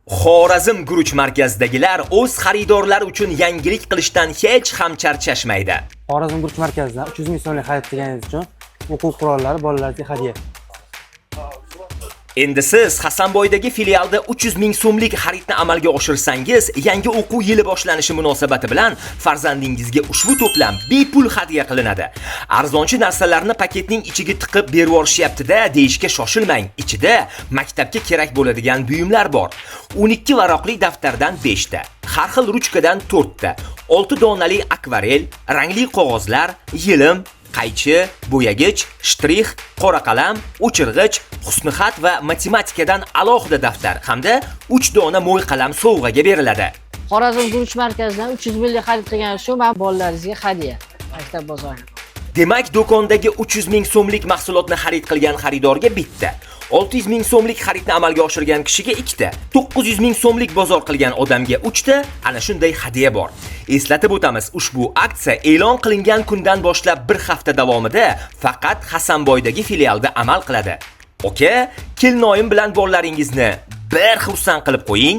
Xorazm guruch markazidagilar o'z xaridorlari uchun yangilik qilishdan hech ham charchashmaydi. Xorazm guruch markazidan 300 ming so'mlik xarid qilganingiz uchun o'quv qurollari bolalarga hadya. Endi siz Hasanboydagi filialda 300 ming so'mlik xaridni amalga oshirsangiz, yangi o'quv yili boshlanishi munosabati bilan farzandingizga ushbu to'plam bepul hadya qilinadi. Arzonchi narsalarni paketning ichiga tiqib berib yuborishyapti-da, deyishga shoshilmang. Ichida maktabga kerak bo'ladigan buyumlar bor. 12 varaqli daftardan 5 ta, har xil ruchkadan 4 ta, 6 donali akvarel, rangli qog'ozlar, yilim, qaychi, bo'yagich, shtrix, qora qalam, o'chirg'ich, husnixat va matematikadan alohida daftar hamda 3 dona mo'y qalam sovg'aga beriladi. Xorazm guruch markazidan 300 ming xarid qilganingiz uchun men bolalaringizga hadya. Maktab bozori. Demak, do'kondagi 300 ming so'mlik mahsulotni xarid qilgan xaridorga bitta, 600 ming so'mlik xaridni amalga oshirgan kishiga 2 ta, 900 ming so'mlik bozor qilgan odamga 3 ta ana shunday hadya bor. Eslatib o'tamiz, ushbu aksiya e'lon qilingan kundan boshlab 1 hafta davomida faqat Hasanboydagi filialda amal qiladi. Oka, kelinoyim bilan bolalaringizni bir xursand qilib qo'ying.